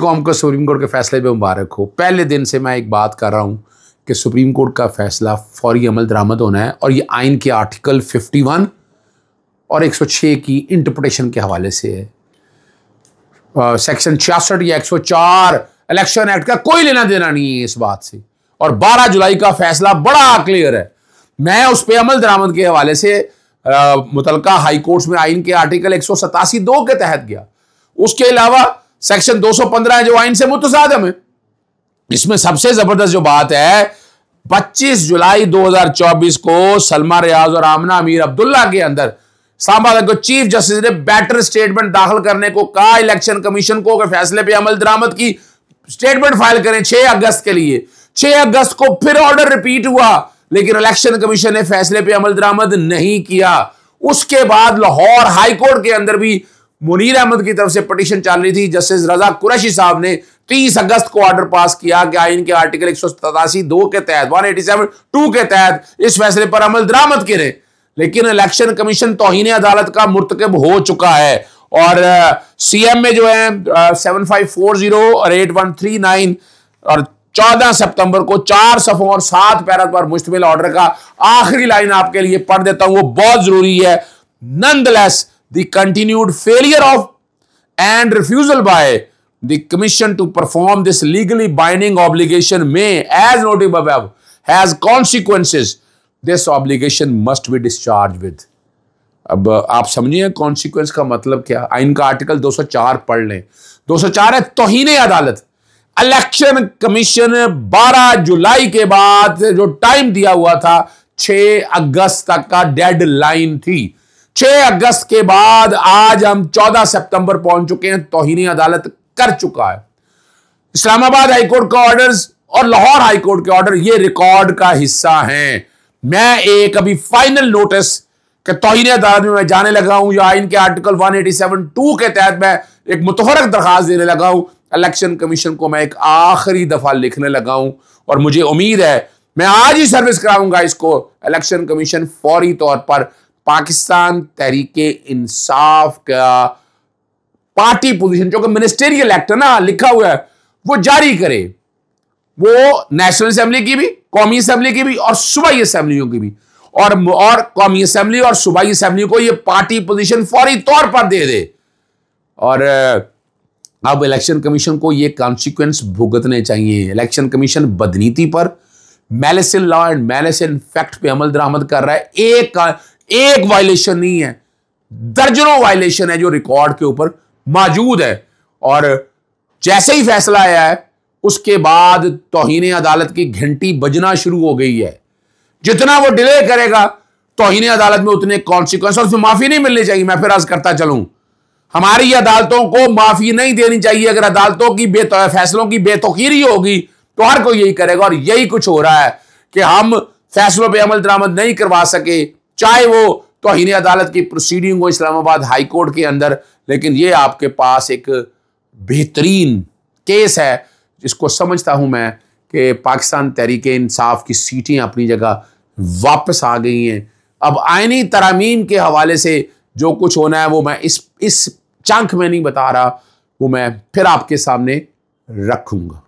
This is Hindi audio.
कौम को सुप्रीम कोर्ट के फैसले पे मुबारक हो। पहले दिन से मैं एक बात कर रहा हूँ कि सुप्रीम कोर्ट का फैसला फौरी अमल दरामद होना है, और ये आइन के आर्टिकल 51 और 106 की इंटरप्रिटेशन के हवाले से है। सेक्शन 66 या 104 इलेक्शन एक्ट का कोई लेना देना नहीं है इस बात से, और 12 जुलाई का फैसला बड़ा क्लियर है। मैं उस पर अमल दरामद के हवाले से मुतलका हाई कोर्ट्स में आइन के आर्टिकल 187(2) के तहत गया। उसके अलावा सेक्शन 215 है जो आइन से मुतसादम है। इसमें सबसे जबरदस्त जो बात है, 25 जुलाई 2024 को सलमा रियाज और आमना अमीर अब्दुल्ला के अंदर इस्लामाबाद को चीफ जस्टिस ने बेटर स्टेटमेंट दाखिल करने को कहा इलेक्शन कमीशन को कि फैसले पे अमल दरामद की स्टेटमेंट फाइल करें 6 अगस्त के लिए। 6 अगस्त को फिर ऑर्डर रिपीट हुआ, लेकिन इलेक्शन कमीशन ने फैसले पे अमल दरामद नहीं किया। उसके बाद लाहौर हाई कोर्ट के अंदर भी मुनीर अहमद की तरफ से पिटीशन चल रही थी। जस्टिस रजा कुरैशी साहब ने 30 अगस्त को ऑर्डर पास किया कि आइन के आर्टिकल 187(2) के तहत 187(2) के तहत इस फैसले पर अमल दरामद करें, लेकिन इलेक्शन कमीशन तौहीन अदालत का मुर्तकब हो चुका है। और सीएम में जो है 7540 और 8139 और 14 सितंबर को 4 सफ़ों और 7 पैरा पर मुश्तमिल ऑर्डर का आखिरी लाइन आपके लिए पढ़ देता हूं, वो बहुत जरूरी है। Nonetheless the continued failure of and refusal by the commission to perform this legally binding obligation में as noted above has consequences, this obligation must be discharge with. अब आप समझिए कॉन्सिक्वेंस का मतलब क्या। आइन का आर्टिकल 204 पढ़ लें। 204 है तौहीन अदालत। इलेक्शन कमीशन 12 जुलाई के बाद जो टाइम दिया हुआ था 6 अगस्त तक का डेडलाइन थी। 6 अगस्त के बाद आज हम 14 सितंबर पहुंच चुके हैं। तौहीन अदालत कर चुका है। इस्लामाबाद हाईकोर्ट का ऑर्डर्स और लाहौर हाईकोर्ट के ऑर्डर ये रिकॉर्ड का हिस्सा हैं। मैं एक अभी फाइनल नोटिस कि तौहीन अदालत में मैं जाने लगा हूं, या आइन के आर्टिकल 187(2) के तहत मैं एक मुतफरक दरखास्त देने लगा हूं इलेक्शन कमीशन को। मैं एक आखिरी दफा लिखने लगा हूं, और मुझे उम्मीद है मैं आज ही सर्विस कराऊंगा इसको। इलेक्शन कमीशन फौरी तौर पर पाकिस्तान तहरीके इंसाफ का पार्टी पोजीशन, जो कि मिनिस्टेरियल एक्ट है ना लिखा हुआ है, वो जारी करे। वो नेशनल असेंबली की भी, कौमी असेंबली की भी और सूबाई असेंबलियों की भी, और कौमी असेंबली और सूबाई असेंबली को ये पार्टी पोजीशन फौरी तौर पर दे दे। और अब इलेक्शन कमीशन को ये कॉन्सिक्वेंस भुगतने चाहिए। इलेक्शन कमीशन बदनीति पर, malice in law and malice in fact पे अमल दरामद कर रहा है। एक वायलेशन नहीं है, दर्जनों वायलेशन है जो रिकॉर्ड के ऊपर मौजूद है। और जैसे ही फैसला आया है उसके बाद तौहीन अदालत की घंटी बजना शुरू हो गई है। जितना वो डिले करेगा तौहीन अदालत में उतने कॉन्सिक्वेंस, और उसमें माफी नहीं मिलनी चाहिए। मैं फिर अर्ज करता चलूं, हमारी अदालतों को माफी नहीं देनी चाहिए। अगर अदालतों की फैसलों की बेतौकीरी होगी तो हर कोई यही करेगा, और यही कुछ हो रहा है कि हम फैसलों पे अमल दरामद नहीं करवा सके, चाहे वो तौहीन अदालत की प्रोसीडिंग हो इस्लामाबाद हाई कोर्ट के अंदर। लेकिन ये आपके पास एक बेहतरीन केस है जिसको समझता हूं मैं कि पाकिस्तान तहरीके इंसाफ की सीटें अपनी जगह वापस आ गई हैं। अब आईनी तरामीम के हवाले से जो कुछ होना है वो मैं इस चंक में नहीं बता रहा, वो मैं फिर आपके सामने रखूंगा।